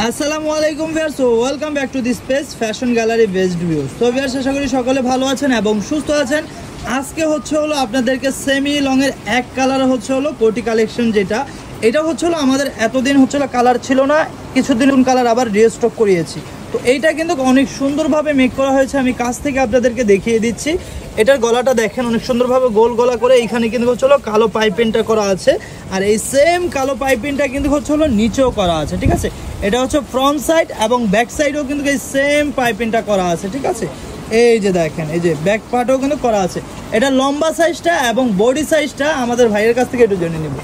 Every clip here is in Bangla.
আসসালামু আলাইকুম viewers, welcome back to this page fashion gallery best view. তো ভিউয়ার্স, আশা করি সকলে ভালো আছেন এবং সুস্থ আছেন। আজকে হলো আপনাদেরকে সেমি লংয়ের এক কালার কোটি কালেকশন, যেটা এটা আমাদের এতদিন কালার ছিল না, কিছুদিন কালার আবার রিস্টক করিয়েছি। তো এইটা কিন্তু অনেক সুন্দরভাবে মেক করা হয়েছে, আমি কাছ থেকে আপনাদেরকে দেখিয়ে দিচ্ছি। এটার গলাটা দেখেন, অনেক সুন্দরভাবে গোল গলা করে এইখানে কিন্তু কালো পাইপিংটা করা আছে, আর এই সেম কালো পাইপিংটা কিন্তু নিচেও করা আছে। ঠিক আছে, এটা ফ্রন্ট সাইড এবং ব্যাক সাইডেও কিন্তু এই সেম পাইপিংটা করা আছে। ঠিক আছে, এই যে দেখেন, এই যে ব্যাক পার্টও কিন্তু করা আছে। এটা লম্বা সাইজটা এবং বডি সাইজটা আমাদের ভাইয়ের কাছ থেকে একটু জেনে নেব।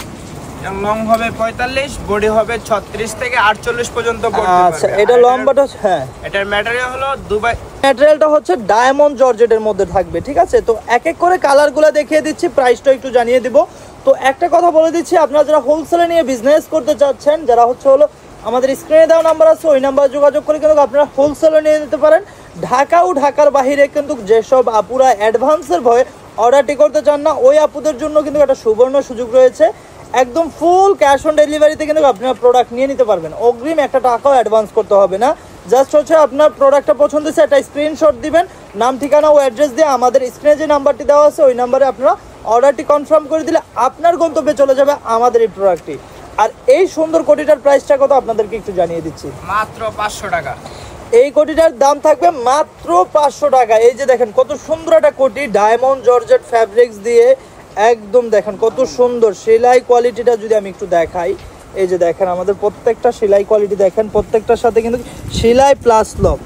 লং হবে 45, বডি হবে 36 থেকে 48 পর্যন্ত বডি। আচ্ছা, এটা লম্বাটা, হ্যাঁ, এটার ম্যাটেরিয়াল হলো দুবাই, ম্যাটেরিয়ালটা ডায়মন্ড জর্জেটের মধ্যে থাকবে। ঠিক আছে, তো এক এক করে কালারগুলো দেখিয়ে দিচ্ছি, প্রাইসটা একটু জানিয়ে দিব। তো একটা কথা বলে দিচ্ছি, আপনারা যারা হোলসেলে নিয়ে বিজনেস করতে চাচ্ছেন, যারা আমাদের স্ক্রিনে দেওয়া নাম্বার আছে, ওই নাম্বার যোগাযোগ করে কিন্তু আপনারা হোলসেলে নিয়ে নিতে পারেন। ঢাকা ও ঢাকার বাহিরে কিন্তু যেসব আপুরা অ্যাডভান্সের ভয়ে অর্ডারটি করতে চান না, ওই আপুদের জন্য কিন্তু একটা সুবর্ণ সুযোগ রয়েছে। একদম ফুল ক্যাশ অন ডেলিভারিতে কিন্তু আপনারা প্রোডাক্ট নিয়ে নিতে পারবেন। অগ্রিম একটা টাকাও অ্যাডভান্স করতে হবে না। জাস্ট আপনার প্রোডাক্টটা পছন্দ হচ্ছে, একটা স্ক্রিনশট দিবেন, নাম ঠিকানা ও অ্যাড্রেস দিয়ে আমাদের স্ক্রিনে যে নাম্বারটি দেওয়া আছে, ওই নাম্বারে আপনারা অর্ডারটি কনফার্ম করে দিলে আপনার গন্তব্যে চলে যাবে আমাদের এই প্রোডাক্টটি। আর এই সুন্দর কোটিটার প্রাইসটা কত আপনাদেরকে একটু জানিয়ে দিচ্ছি, মাত্র 500 টাকা। এই কোটিটার দাম থাকবে মাত্র 500 টাকা। এই যে দেখেন কত সুন্দর একটা কোটি, ডায়মন্ড জর্জেট ফ্যাব্রিক্স দিয়ে একদম দেখেন কত সুন্দর সেলাই কোয়ালিটিটা। যদি আমি একটু দেখাই, এই যে দেখেন আমাদের প্রত্যেকটা সেলাই কোয়ালিটি দেখেন, প্রত্যেকটার সাথে কিন্তু সেলাই প্লাস লক।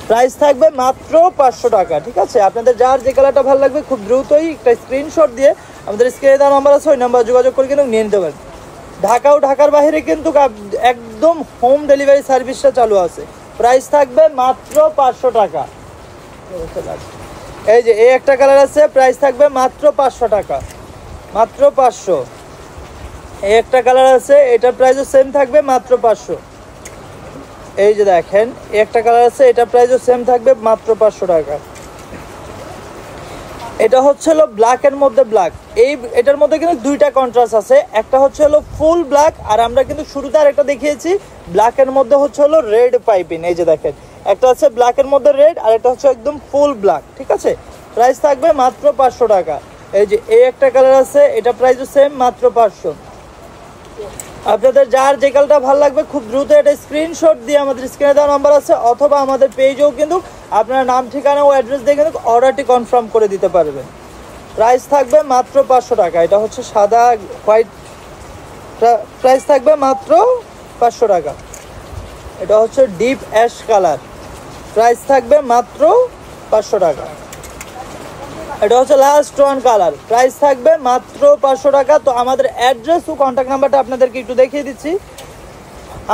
প্রাইস থাকবে মাত্র 500 টাকা। ঠিক আছে, আপনাদের যার যে কালারটা ভালো লাগবে খুব দ্রুতই একটা স্ক্রিনশট দিয়ে আমাদের স্ক্রিনে দেওয়া নাম্বার আছে, ওই নাম্বার যোগাযোগ করে কিন্তু নিয়ে নিতে পারেন। ঢাকা ও ঢাকার বাইরে কিন্তু একদম হোম ডেলিভারি সার্ভিসটা চালু আছে। প্রাইস থাকবে মাত্র 500 টাকা। এই যে এই একটা কালার আছে, প্রাইস থাকবে মাত্র 500 টাকা, মাত্র 500। এই একটা কালার আছে, এটার প্রাইসও সেম থাকবে মাত্র 500। এই যে দেখেন এই একটা কালার আছে, এটার প্রাইসও সেম থাকবে মাত্র 500 টাকা। এটা ব্ল্যাক এর মধ্যে ব্ল্যাক, এটার মধ্যে কিন্তু দুইটা কন্ট্রাস্ট আছে, একটা ফুল ব্ল্যাক, আর আমরা কিন্তু শুরুতে আরেকটা দেখিয়েছি ব্ল্যাক এর মধ্যে রেড পাইপিং। এই যে দেখেন, একটা আছে ব্ল্যাক এর মধ্যে রেড, আর একটা একদম ফুল ব্ল্যাক। ঠিক আছে, প্রাইস থাকবে মাত্র 500 টাকা। এই যে এই একটা কালার আছে, এটা প্রাইসও সেম মাত্র 500। আপনাদের যার যে কালারটা ভালো লাগবে খুব দ্রুত এটা স্ক্রিনশট দিয়ে আমাদের স্ক্রিনে দেওয়া নাম্বার আছে, অথবা আমাদের পেজেও কিন্তু আপনার নাম ঠিকানা ও অ্যাড্রেস দিয়ে কিন্তু অর্ডারটি কনফার্ম করে দিতে পারবেন। প্রাইস থাকবে মাত্র 500 টাকা। এটা সাদা হোয়াইট, প্রাইস থাকবে মাত্র 500 টাকা। এটা ডিপ অ্যাশ কালার, প্রাইস থাকবে মাত্র 500 টাকা। এটা লাস্ট ওয়ান কালার, প্রাইস থাকবে মাত্র 500 টাকা। তো আমাদের অ্যাড্রেস ও কন্ট্যাক্ট নাম্বারটা আপনাদেরকে একটু দেখিয়ে দিচ্ছি।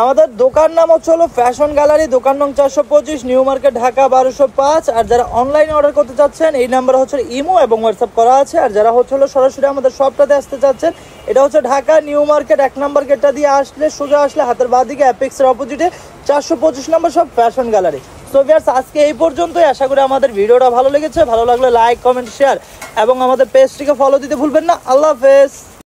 আমাদের দোকান নাম ফ্যাশন গ্যালারি, দোকান নং 425, নিউ মার্কেট, ঢাকা 1205। আর যারা অনলাইনে অর্ডার করতে চাচ্ছেন, এই নাম্বার ইমো এবং হোয়াটসঅ্যাপ করা আছে। আর যারা সরাসরি আমাদের শপটাতে আসতে চাচ্ছেন, এটা ঢাকা নিউ মার্কেট 1 নম্বর গেটটা দিয়ে আসলে, সোজা আসলে হাতের বাঁদিকে অ্যাপেক্সের অপোজিটে 425 নম্বর সব ফ্যাশন গ্যালারি। সো ভিউয়ার্স, আজকে এই পর্যন্তই। আশা করি আমাদের ভিডিওটা ভালো লেগেছে। ভালো লাগলে লাইক, কমেন্ট, শেয়ার এবং আমাদের পেজটিকে ফলো দিতে ভুলবেন না। আল্লাহ হাফেজ।